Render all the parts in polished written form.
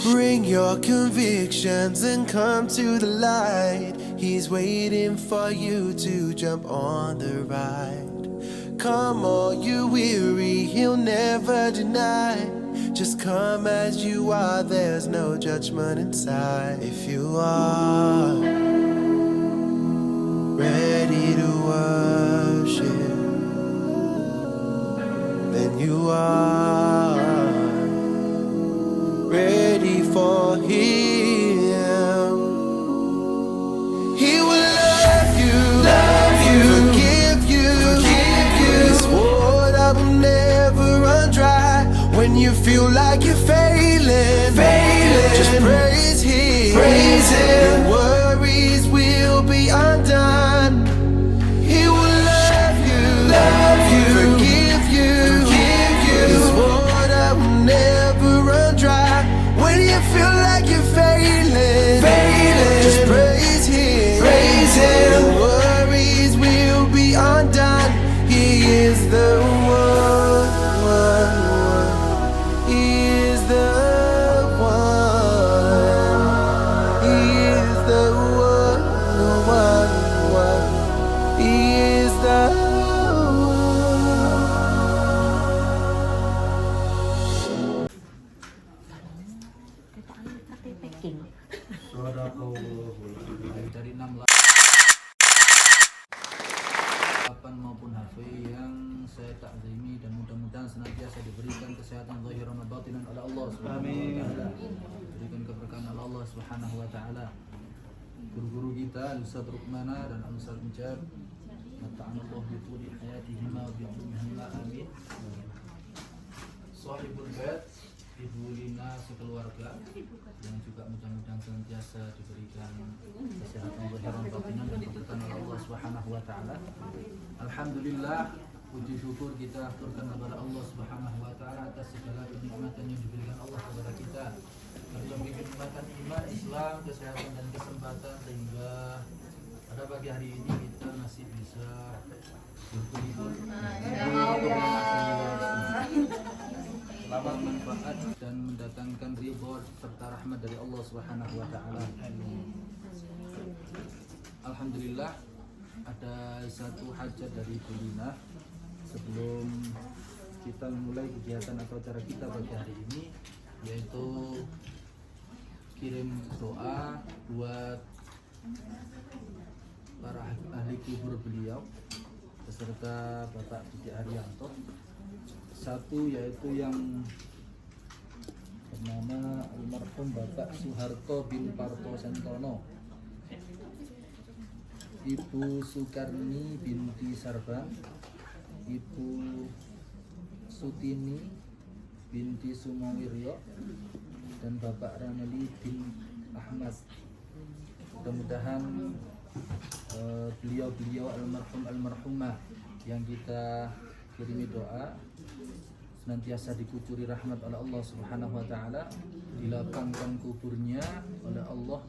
Bring your convictions and come to the light. He's waiting for you to jump on the ride. Come all you weary, he'll never deny. Just come as you are, there's no judgment inside. If you are ready to worship, then you are ready for him. He will love you, forgive you. His word I will never run dry. When you feel like you're failing, just praise him. Your worries will be undone. He will love you, forgive you. His word I will never run dry. When you feel like you're failing, just praise him. Your worries will be undone. He is the one. He is the one. He is the one. He is the dari 6 maupun hafid yang saya takzimi dan mudah-mudahan senantiasa diberikan kesehatan zahir dan batinan oleh Allah Subhanahu wa taala. Diberikan keberkahan oleh Allah Subhanahu wa taala. Guru-guru kita Al-Ustaz Rukmana dan Al-Ustaz Mujab, mata'anallahu bi tuli hayatihima wa bi umrihima amin. Sahibul bait, Ibu Lina sekeluarga yang juga mudah-mudahan senantiasa diberikan kesehatan zahir dan batinan dan keberkahan oleh Allah Subhanahu wa taala. Alhamdulillah, puji syukur kita aturkan kepada Allah Subhanahu wa taala atas segala kenikmatan yang diberikan Allah kepada kita. Berbagai kenikmatan iman, Islam, kesehatan dan kesempatan sehingga pada pagi hari ini kita masih bisa berkumpul selamat manfaat dan mendatangkan ridho serta rahmat dari Allah Subhanahu wa taala. Alhamdulillah, ada satu hajat dari Ibu Lina. Sebelum kita memulai kegiatan atau acara kita pagi hari ini, yaitu kirim doa buat para ahli kubur beliau beserta Bapak Didi Haryanto. Satu yaitu yang bernama almarhum Bapak Soeharto bin Parto Sentono, Ibu Sukarni binti Sarbang, Ibu Sutini binti Sumawiryo, dan Bapak Rameli bin Ahmad. Mudah-mudahan beliau-beliau almarhumah yang kita kirimi doa senantiasa dikucuri rahmat oleh Allah Subhanahu wa taala, dilapangkan kuburnya oleh Allah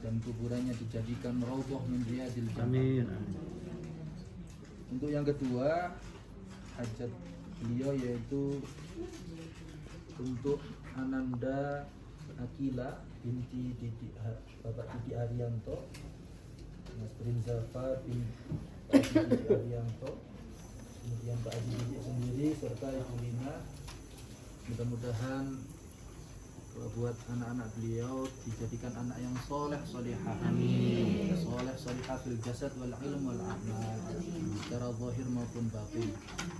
dan kuburannya dijadikan raudhah min riyadil jannah. Untuk yang kedua, hajat beliau yaitu untuk Ananda Akila binti Bapak Didi Haryanto, Mas Prinzafa bin Didi Haryanto, kemudian Pak Haji Didi sendiri serta Ibu Lina. Mudah-mudahan buat anak-anak beliau dijadikan anak yang soleh solihah, amin. Soleh solihah fil jasad wal ilm wal amal, secara zahir maupun batin.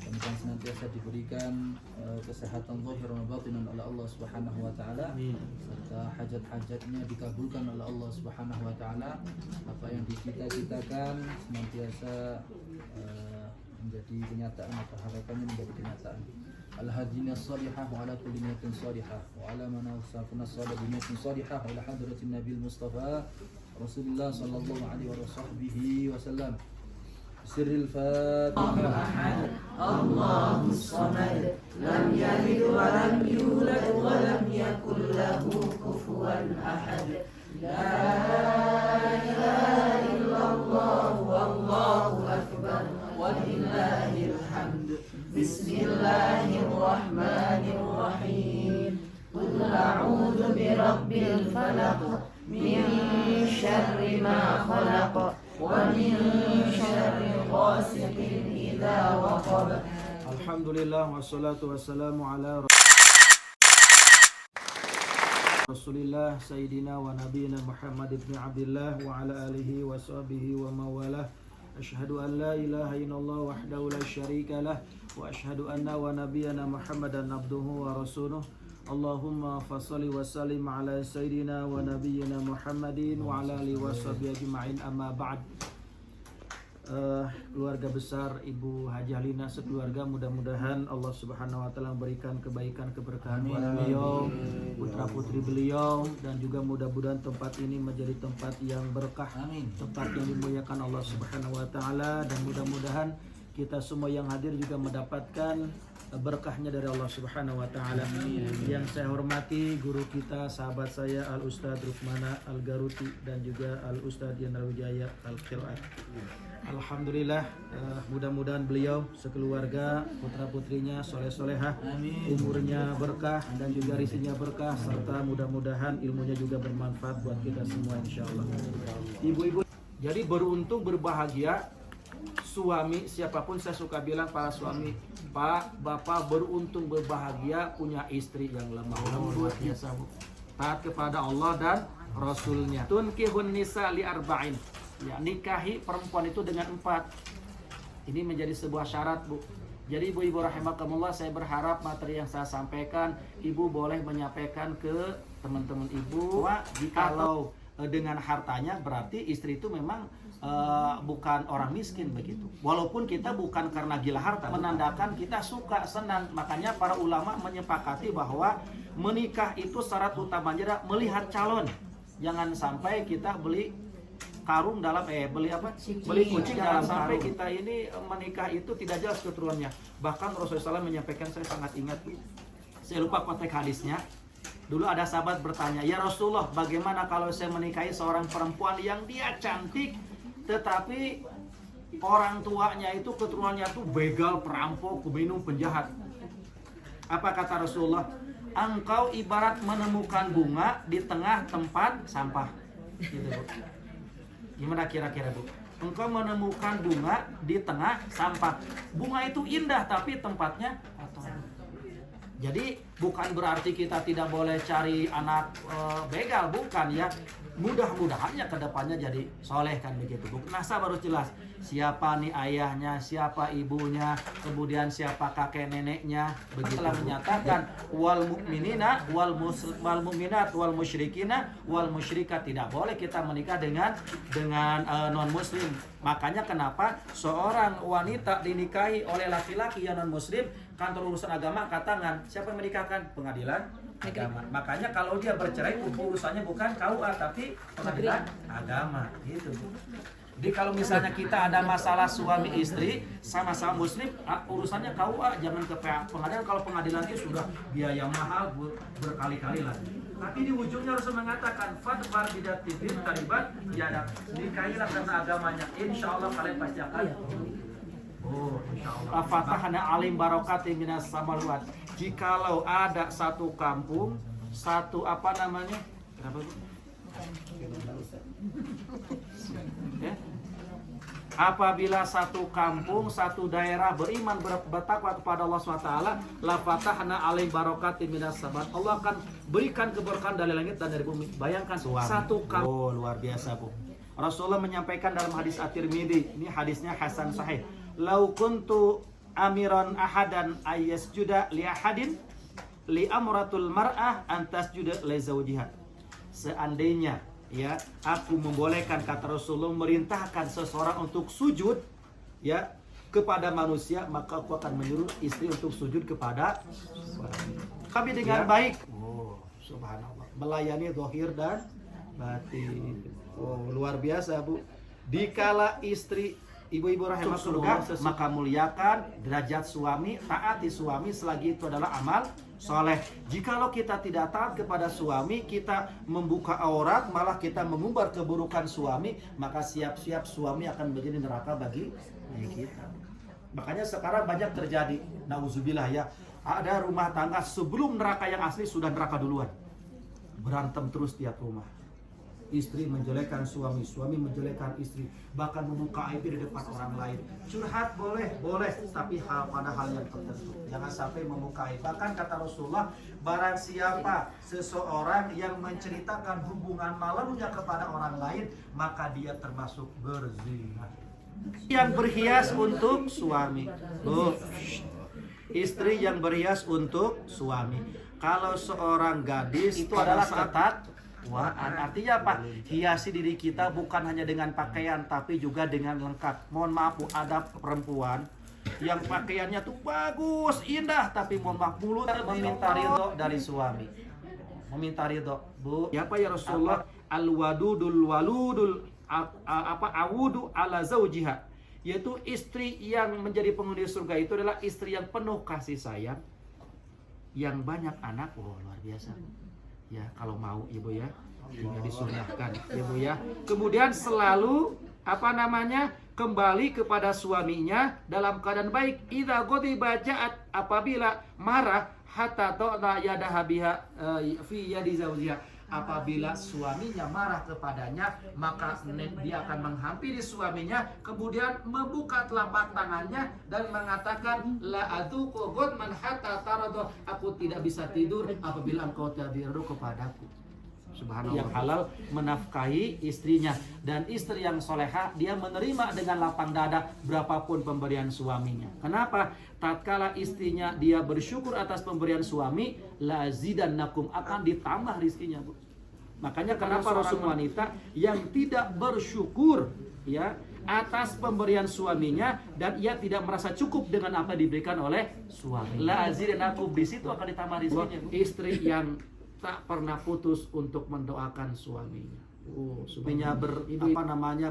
Dan senantiasa diberikan kesehatan zahir dan batinan oleh Allah Subhanahu wa taala, serta hajat-hajatnya dikabulkan oleh Allah Subhanahu wa taala. Apa yang dicita-citakan senantiasa menjadi kenyataan atau harapannya menjadi kenyataan. Al-hadina salihah wa ala kulli niyatin salihah wa ala man awsafna salih bi niyatin salihah wa ala hadratin nabil mustafa Rasulullah sallallahu alaihi wa sahbihi wasallam. Sirril Fatihah. Allahus samad, lam yalid wa lam yulad wa lam yakul lahu kufuwan ahad. La ilaha illallah wallahu akbar walillahil hamd. Bismillahirrahmanirrahim. Qul a'udzu إذا وقب. Alhamdulillah wassalatu wassalamu ala Rasulillah Sayyidina wa Nabiyina Muhammad ibn Abdillah wa ala alihi wa sahbihi wa mawalah. Ashhadu an la ilaha illallah wahdahu la syarika lah wa ashhadu anna wa nabiyyana Muhammadan abduhu wa rasuluh. Allahumma fassalli wa sallim ala Sayyidina wa Nabiyyina Muhammadin wa ala alihi wa sahbihi ajma'in, amma ba'd. Keluarga besar Ibu Haji Halina sekeluarga, mudah-mudahan Allah Subhanahu wa taala memberikan kebaikan keberkahan kepada beliau, putra putri beliau, dan juga mudah-mudahan tempat ini menjadi tempat yang berkah, tempat yang dimuliakan Allah Subhanahu wa taala, dan mudah-mudahan kita semua yang hadir juga mendapatkan berkahnya dari Allah Subhanahu wa taala. Yang saya hormati guru kita, sahabat saya Al Ustadz Rukmana Al Garuti dan juga Al Ustadz Yandra Wijaya Al Qiraat. Alhamdulillah, mudah-mudahan beliau sekeluarga, putra-putrinya soleh-solehah, umurnya berkah dan juga rezekinya berkah, serta mudah-mudahan ilmunya juga bermanfaat buat kita semua insyaallah. Ibu-ibu, jadi beruntung berbahagia suami, siapapun saya suka bilang para suami, Pak, Bapak beruntung berbahagia punya istri yang lemah lembut, taat kepada Allah dan Rasulnya. Tunkihun nisa li arba'in. Ya, nikahi perempuan itu dengan 4. Ini menjadi sebuah syarat, Bu. Jadi ibu-ibu rahimakumullah, saya berharap materi yang saya sampaikan ibu boleh menyampaikan ke teman-teman ibu. Jikalau dengan hartanya berarti istri itu memang bukan orang miskin begitu. Walaupun kita bukan karena gila harta, menandakan kita suka, senang. Makanya para ulama menyepakati bahwa menikah itu syarat utamanya adalah melihat calon. Jangan sampai kita beli karung dalam beli kucing dalam sampai kita ini menikah itu tidak jelas keturunannya. Bahkan Rasulullah SAW menyampaikan, saya sangat ingat, saya lupa konteks hadisnya. Dulu ada sahabat bertanya, ya Rasulullah, bagaimana kalau saya menikahi seorang perempuan yang dia cantik tetapi orang tuanya itu keturunannya itu begal, perampok, peminum, penjahat? Apa kata Rasulullah? Engkau ibarat menemukan bunga di tengah tempat sampah. Gitu, Bu. Gimana kira-kira, Bu? Engkau menemukan bunga di tengah sampah. Bunga itu indah tapi tempatnya kotor. Jadi bukan berarti kita tidak boleh cari anak begal, bukan ya. Mudah-mudahannya kedepannya jadi soleh kan begitu, Bu. Nah, baru jelas siapa nih ayahnya, siapa ibunya, kemudian siapa kakek neneknya. Begitu telah menyatakan wal mu'minina wal mu'minat wal musyrikina wal musyrikat, tidak boleh kita menikah dengan non muslim. Makanya kenapa seorang wanita dinikahi oleh laki-laki yang non muslim, kantor urusan agama angkat tangan. Siapa yang menikahkan? Pengadilan agama. Makanya kalau dia bercerai urusannya bukan KUA tapi pengadilan agama gitu. Jadi kalau misalnya kita ada masalah suami istri sama-sama muslim, urusannya KUA, jangan ke pengadilan. Kalau pengadilan itu sudah biaya mahal berkali-kali lah. Tapi di ujungnya Rasul mengatakan fadbar bidatibin karibat yadak, nikahilah karena agamanya, insyaallah kalian pasti akan insyaallah. Fatahana alim barokati minas samawat. Jikalau ada satu kampung, satu apa namanya? Kenapa, Bu? Ya? Apabila satu kampung, satu daerah beriman bertakwa kepada Allah SWT, la fatahna alaihim barokati minas samat. Allah akan berikan keberkahan dari langit dan dari bumi. Bayangkan satu kampung. Luar biasa, Bu. Rasulullah menyampaikan dalam hadis At-Tirmidzi, ini hadisnya hasan sahih. Lau kuntu amiran ahadan ayyasjuda li ahadin li amratul mar'ah antasjuda li zawjiha. Seandainya ya, aku membolehkan, kata Rasulullah, merintahkan seseorang untuk sujud ya kepada manusia, maka aku akan menyuruh istri untuk sujud kepada suami. Kami dengan baik. Subhanallah. Melayani zahir dan batin. Luar biasa, Bu. Dikala istri, ibu-ibu rahimakumullah, maka muliakan derajat suami, taati suami selagi itu adalah amal soleh. Jikalau kita tidak taat kepada suami, kita membuka aurat, malah kita mengumbar keburukan suami, maka siap-siap suami akan menjadi neraka bagi kita. Makanya sekarang banyak terjadi, nauzubillah ya, ada rumah tangga sebelum neraka yang asli sudah neraka duluan. Berantem terus tiap rumah. istri menjelekkan suami, suami menjelekkan istri, bahkan membuka aib di depan orang lain. Curhat boleh, tapi pada hal yang tertentu. Jangan sampai membuka aib. Bahkan kata Rasulullah, barang siapa seseorang yang menceritakan hubungan malamnya kepada orang lain, maka dia termasuk berzina. Yang berhias untuk suami. Istri yang berhias untuk suami. Kalau seorang gadis itu adalah ketakwaan. Artinya apa? Hiasi diri kita bukan hanya dengan pakaian, tapi juga dengan lengkap. Mohon maaf Bu, ada perempuan yang pakaiannya tuh bagus, indah, tapi mohon maaf mulut meminta ridho dari suami. Meminta ridho, Bu. Ya apa ya Rasulullah? Al-wadudul waludul awudu ala zaujiha. Yaitu istri yang menjadi penghuni surga itu adalah istri yang penuh kasih sayang, yang banyak anak. Luar biasa. Ya, kalau mau Ibu ya, tinggal disunahkan Ibu ya. Kemudian selalu kembali kepada suaminya dalam keadaan baik. Idza ghadiba ja'at, apabila marah, hatta ta'na yadaha biha fi yadi zawjiha. Apabila suaminya marah kepadanya, maka dia akan menghampiri suaminya, kemudian membuka telapak tangannya dan mengatakan, la atuqu ghadman hatta taradu, aku tidak bisa tidur apabila engkau tidak ridho kepadaku. Subhanallah. Yang halal menafkahi istrinya, dan istri yang soleha dia menerima dengan lapang dada berapapun pemberian suaminya. Kenapa? Tatkala istrinya dia bersyukur atas pemberian suami, la zidannakum, akan ditambah rizkinya, Bu. Makanya kenapa Rasul wanita yang tidak bersyukur ya atas pemberian suaminya dan ia tidak merasa cukup dengan apa diberikan oleh suami. La zidannakum, di situ akan ditambah rizkinya, Bu. Istri yang tak pernah putus untuk mendoakan suaminya. Suaminya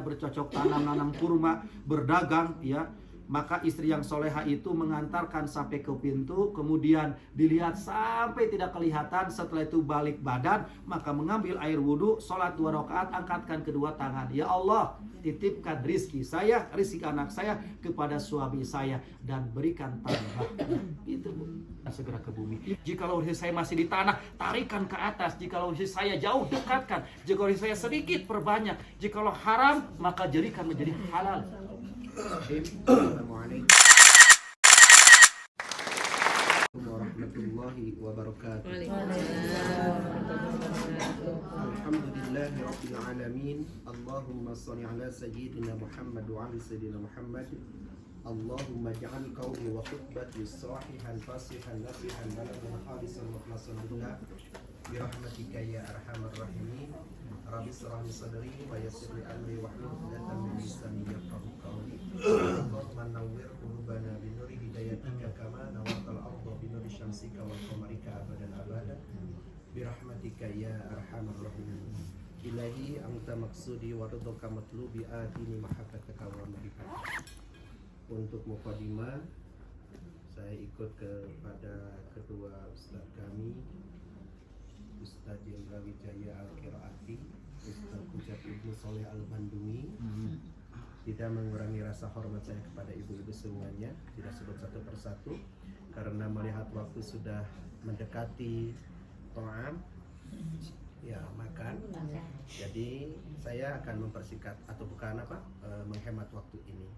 bercocok tanam, nanam kurma, berdagang ya. Maka istri yang soleha itu mengantarkan sampai ke pintu, kemudian dilihat sampai tidak kelihatan, setelah itu balik badan, maka mengambil air wudhu, sholat 2 rakaat, angkatkan kedua tangan. Ya Allah, titipkan rizki saya, rizki anak saya kepada suami saya, dan berikan tambah. Itu Bu. Segera ke bumi. Jikalau rizki saya masih di tanah, tarikan ke atas. Jikalau rizki saya jauh, dekatkan. Jikalau rizki saya sedikit, perbanyak. Jikalau haram, maka jadikan menjadi halal. Assalamualaikum warahmatullahi wabarakatuh. Alhamdulillahi rabbil alamin. Allahumma shalli ala sayyidina Muhammad wa ala sayyidina Muhammad. Allahumma ja'al qawli wa khutbati sahihan fasihan nasihan balaghana khalisan mukhlasan lillah bi rahmatika ya arhamar rahimin. Rabbi shrah li sadri wa yassir li amri wahlul 'uqdatam min lisani yafqahu qawli. Allahumma nawwir qulubana bi nuri hidayatika kama nawwartal arda bi nuri syamsika wal qamarika abadan abadan bi rahmatika ya arhamar rahimin. Ilahi anta maksudi wa ridhaka matlubi atini mahabbataka wa marifati. Untuk mukadimah saya ikut kepada kedua ustaz kami, Ustaz Jenderal Wijaya Al-Qiraati, Ustaz Kujat Ibnu Soleh Al-Bandungi. Tidak mengurangi rasa hormat saya kepada ibu-ibu semuanya, tidak sebut satu persatu karena melihat waktu sudah mendekati ta'am, ya makan. Jadi saya akan mempersingkat atau bukan menghemat waktu ini.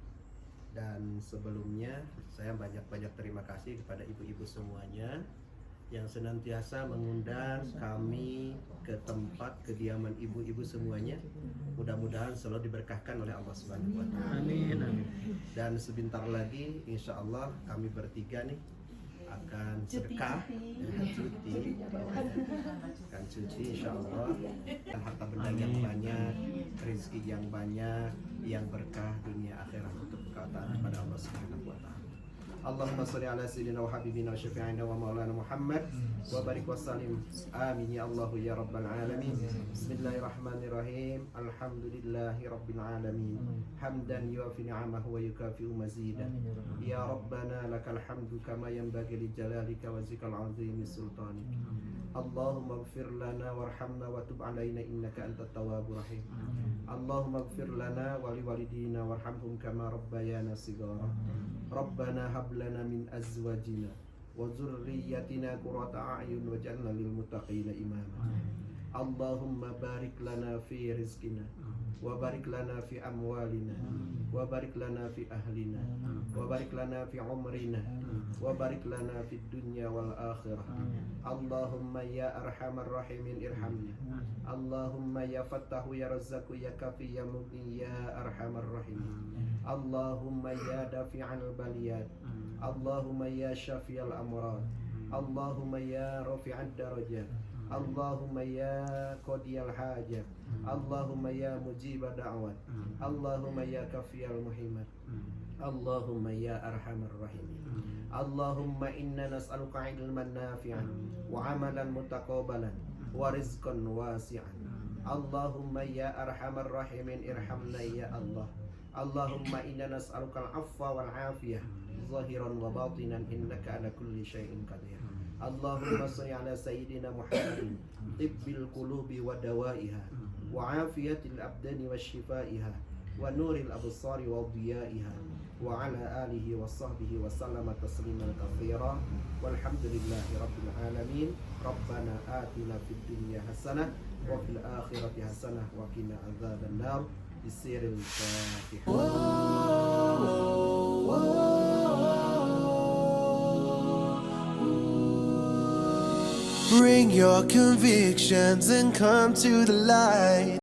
Dan sebelumnya saya banyak-banyak terima kasih kepada ibu-ibu semuanya yang senantiasa mengundang kami ke tempat kediaman ibu-ibu semuanya. Mudah-mudahan selalu diberkahkan oleh Allah Subhanahu wa taala. Amin. Dan sebentar lagi insya Allah kami bertiga nih akan sedekah, cuti insya Allah, dan harta benda yang banyak, rezeki yang banyak, yang berkah dunia akhirat untuk berkaitan kepada Allah Subhanahu wa taala. Allahumma shalli ala sayyidina wa habibina wa syafi'ina wa maulana Muhammad wa barik wa sallim. Amin ya Allah ya rabbal alamin. Bismillahirrahmanirrahim. Alhamdulillahi rabbil alamin. Hamdan yuafi ni'amahu wa yukafi'u mazidah. Ya rabbana lakal hamdu kama yanbaghi li jalalika wa zikal azimi sultanik. Allahumma ighfir lana warhamna wa tub alaina innaka antat tawwabur rahim. Allahumma ighfir lana wa liwalidina warhamhum kama rabbayana shighara. Rabbana hab lana min azwajina wa dzurriyyatina qurrata a'yun waj'alna lil muttaqina imama. Allahumma barik lana fi rizqina wa barik lana fi amwalina wa barik lana fi ahlina wa barik lana fi umrina wa barik lana fi dunya wal akhirah. Allahumma ya arhamar rahimin irhamna. Allahumma ya fattahu ya razzaqu ya kafi ya mughni ya arhamar rahimin. Allahumma ya dafi'al baliyat. Allahumma ya syafi'al amrad. Allahumma ya rafi'ad darajat. Allahumma ya qadiyal hajat. Allahumma ya mujibad da'wat. Allahumma ya kafiyal muhimmat. Allahumma ya arhamar rahimin. Allahumma inna nas'aluka ilman nafi'an wa amalan mutaqabbalan wa rizqan wasi'an. Allahumma ya arhamar rahimin irhamna ya Allah. Allahumma inna nas'aluka al-afwa wal afiyah zahiran wa batinan innaka ala kulli syai'in qadir. Allahumma shalli ala sayyidina Muhammadin tibbil qulubi wa dawaiha wa afiyatil abdani wa shifaiha wa nuril absari wa diyaiha wa ala alihi wa sahbihi wa sallama tasliman katsira walhamdulillahi rabbil alamin. Rabbana atina fid dunya hasanah wa fil akhirati hasanah wa qina adzaban nar. Bisiril Fatihah. Bring your convictions and come to the light.